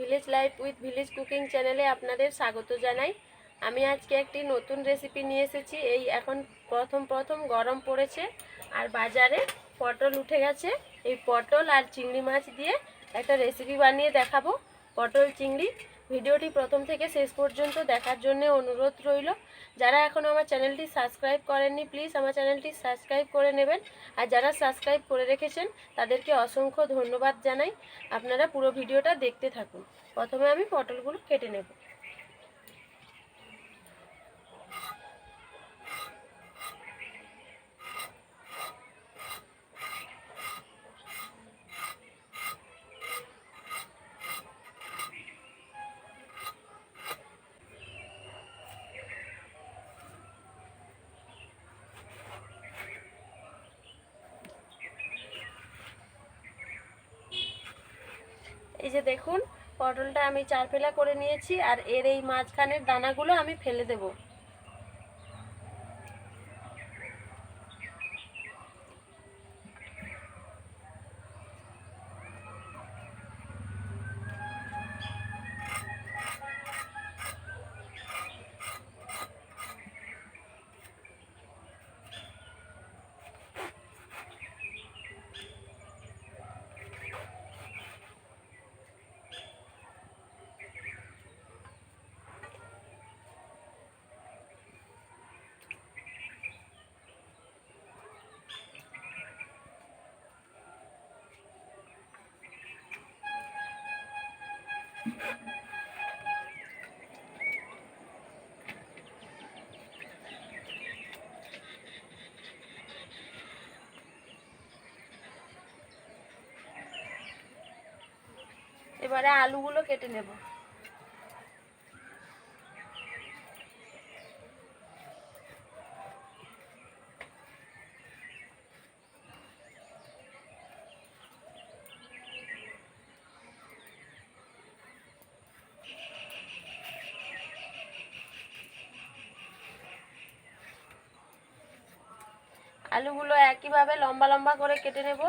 Village life with village cooking চ্যানেলে আপনাদের স্বাগত জানাই। আমি আজকে একটি নতুন রেসিপি নিয়ে এসেছি। এই এখন প্রথম গরম পড়েছে আর বাজারে পটল উঠে গেছে। এই পটল আর চিংড়ি মাছ দিয়ে একটা রেসিপি বানিয়ে দেখাবো, পটল চিংড়ি। ভিডিওটি প্রথম থেকে শেষ পর্যন্ত দেখার জন্য অনুরোধ রইল। যারা এখনও আমার চ্যানেলটি সাবস্ক্রাইব করেননি প্লিজ আমার চ্যানেলটি সাবস্ক্রাইব করে নেবেন, আর যারা সাবস্ক্রাইব করে রেখেছেন তাদেরকে অসংখ্য ধন্যবাদ জানাই। আপনারা পুরো ভিডিওটা দেখতে থাকুন। প্রথমে আমি পটলগুলো কেটে নেব। এই যে দেখুন, পটলটা আমি 4 ফেলা করে নিয়েছি, আর এর এই মাঝখানের দানাগুলো আমি ফেলে দেব। এবারে আলুগুলো কেটে নেব। আলুগুলো একইভাবে লম্বা লম্বা করে কেটে নেব।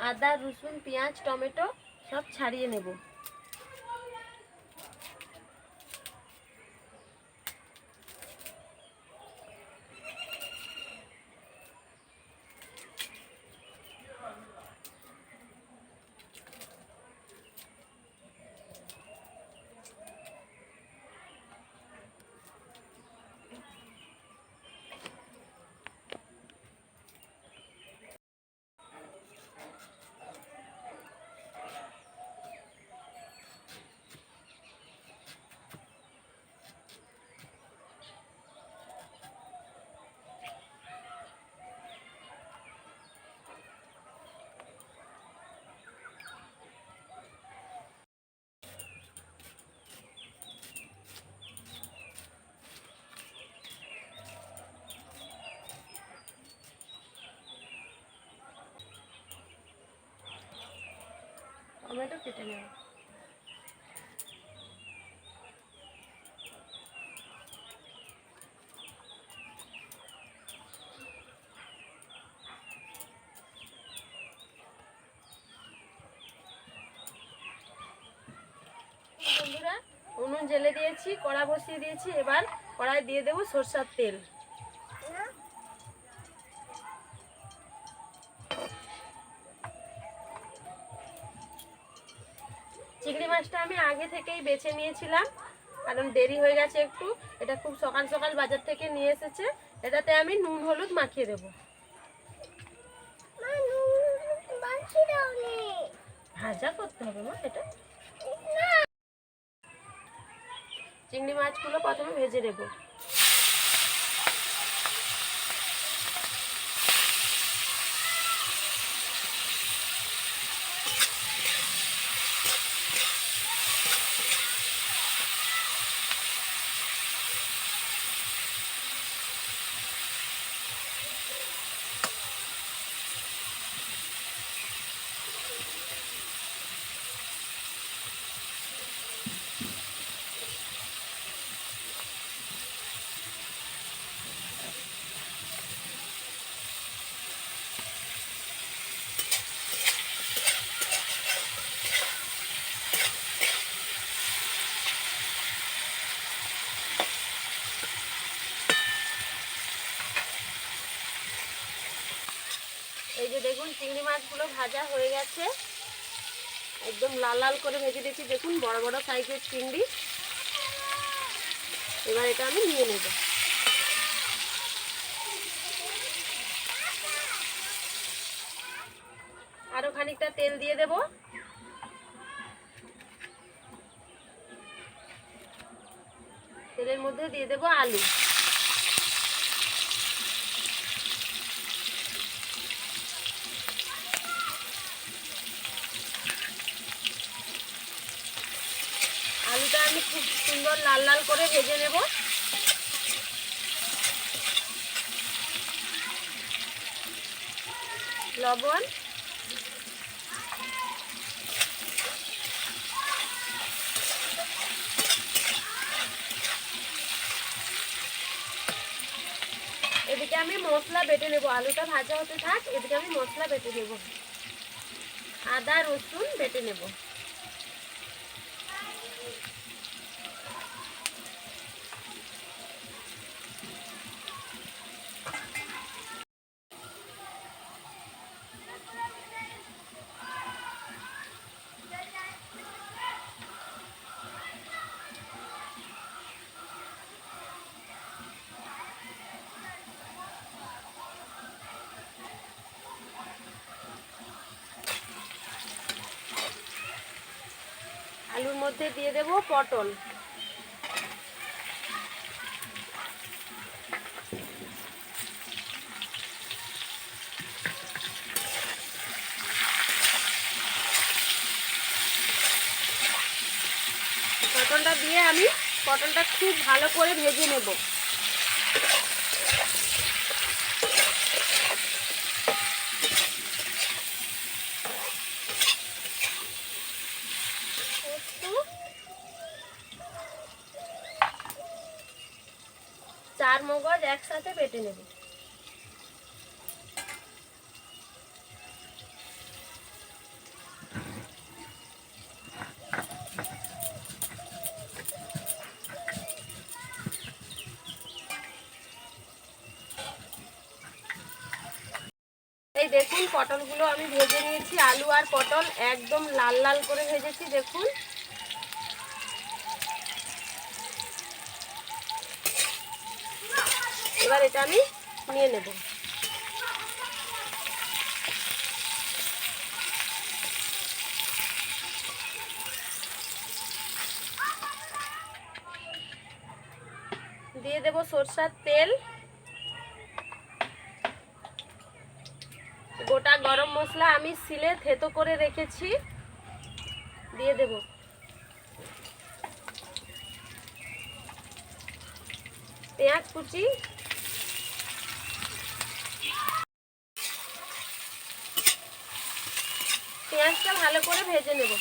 আদা, রসুন, পেঁয়াজ, টমেটো সব ছাড়িয়ে নেব। টমেটো কেটে নেব। বন্ধুরা, উনুন জ্বেলে দিয়েছি, কড়া বসিয়ে দিয়েছি। এবার কড়াই দিয়ে দেবো সরষের তেল। চিংড়ি মাছটা আমি আগে থেকেই বেছে নিয়েছিলাম, কারণ দেরি হয়ে গেছে একটু। এটা খুব সকাল সকাল বাজার থেকে নিয়ে এসেছে। এটাতে আমি নুন হলুদ মাখিয়ে দেবো। ভাজা করতে হবে মা এটা। চিংড়ি মাছগুলো প্রথমে ভেজে নেব। দেখুন চিংড়ি মাছগুলো ভাজা হয়ে গেছে, একদম লাল লাল করে ভেজে দিয়েছি। দেখুন বড় বড় সাইজের চিংড়ি। এবার এটা আমি নিয়ে নেব। আরো খানিকটা তেল দিয়ে দেব। তেলের মধ্যে দিয়ে দেব আলু। আলুটা আমি খুব সুন্দর লাল লাল করে ভেজে নেব। লবণ, এদিকে আমি মশলা বেটে নেব। আলুটা ভাজা হতে থাক, এদিকে আমি মশলা বেটে নেব। আদা রসুন বেটে নেব। আলুর মধ্যে দিয়ে দেব পটল। পটলটা দিয়ে আমি পটলটা খুব ভালো করে ভেজে নেব। চার মগজ একসাথে বেটে নেব। এই দেখুন পটলগুলো আমি ভেজে নিয়েছি। আলু আর পটল একদম লাল লাল করে ভেজেছি। দেখুন এবার এটা আমি নিয়ে নেব। দিয়ে দেব সরষের তেল, গোটা গরম মশলা আমি সিলে থেতো করে রেখেছি, দিয়ে দেব। পেঁয়াজ কুচি, পেঁয়াজটা ভালো করে ভেজে নেব।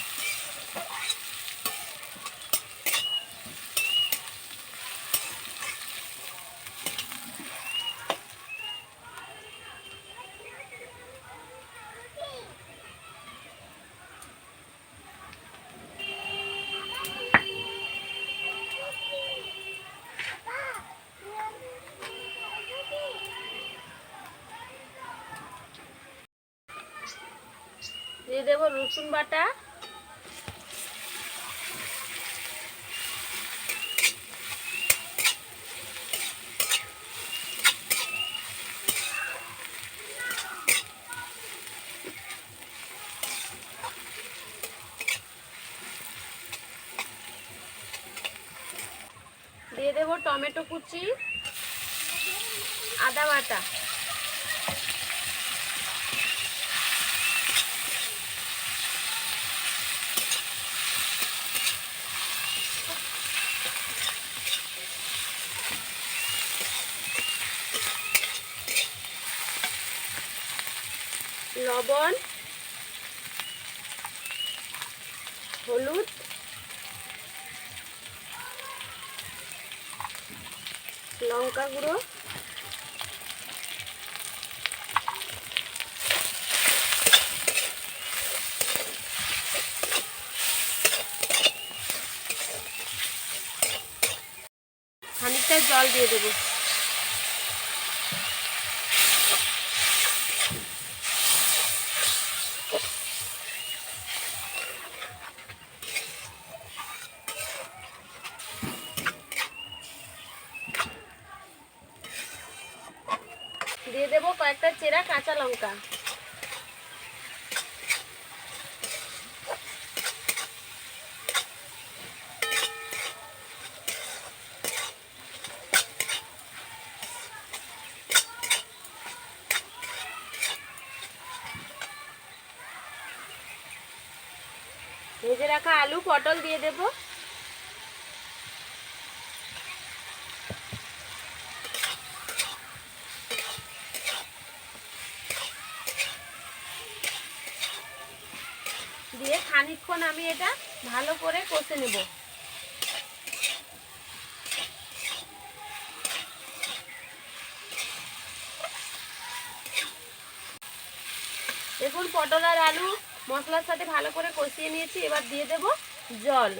দিয়ে দেব রসুন বাটা, দিয়ে দেব টমেটো কুচি, আদা বাটা, লবণ, হলুদ, লঙ্কা গুঁড়ো, খানিকটা জল দিয়ে দেবো। দেবো কয়েকটা চেরা কাঁচা লঙ্কা। ভেজে রাখা আলু পটল দিয়ে দেব। দিয়ে খানিকক্ষণ আমি এটা ভালো করে কষে নেব। দেখুন পটল আর আলু মশলার সাথে ভালো করে কষিয়ে নিয়েছি। এবার দিয়ে দেব জল।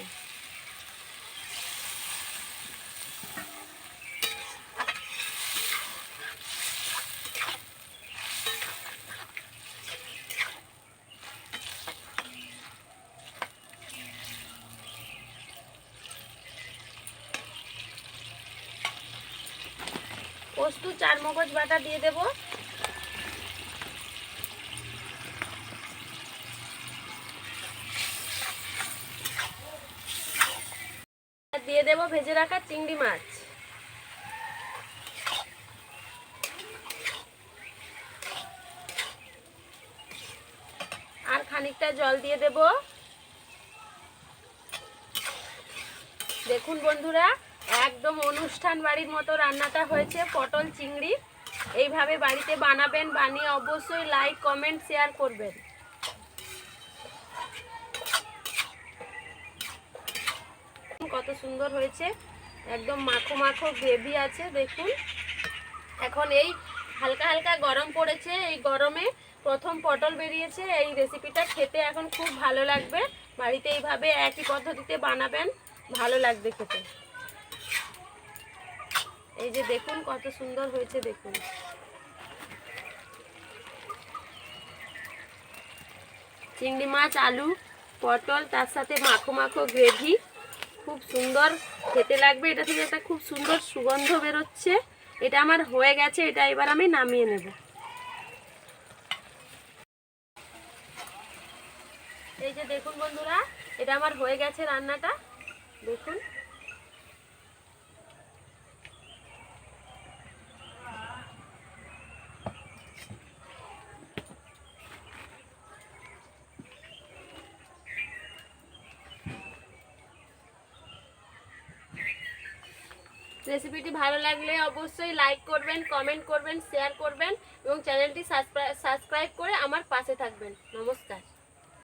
পোস্ত চারমগজ বাটা দিয়ে দেব। দিয়ে দেব ভেজে রাখা চিংড়ি মাছ। আর খানিকটা জল দিয়ে দেব। দেখুন বন্ধুরা, একদম অনুষ্ঠান বাড়ির মতো রান্নাটা হয়েছে পটল চিংড়ি। এইভাবে বাড়িতে বানাবেন, বানিয়ে অবশ্যই লাইক কমেন্ট শেয়ার করবেন। কত সুন্দর হয়েছে, একদম মাখো মাখো গ্রেভি আছে দেখুন। এখন এই হালকা হালকা গরম পড়েছে, এই গরমে প্রথম পটল বেরিয়েছে। এই রেসিপিটা খেতে এখন খুব ভালো লাগবে। বাড়িতে এইভাবে একই পদ্ধতিতে বানাবেন, ভালো লাগবে খেতে। এই যে দেখুন কত সুন্দর হয়েছে দেখুন। চিংড়ি মাছ, আলু, পটল, তার সাথে মাখো মাখো গ্রেভি, খুব সুন্দর খেতে লাগবে। এটা থেকে একটা খুব সুন্দর সুগন্ধ বেরোচ্ছে। এটা আমার হয়ে গেছে, এটা এবার আমি নামিয়ে নেব। এই যে দেখুন বন্ধুরা, এটা আমার হয়ে গেছে রান্নাটা দেখুন। রেসিপিটি ভালো লাগলে অবশ্যই লাইক করবেন, কমেন্ট করবেন, শেয়ার করবেন এবং চ্যানেলটি সাবস্ক্রাইব করে আমার পাশে থাকবেন। নমস্কার।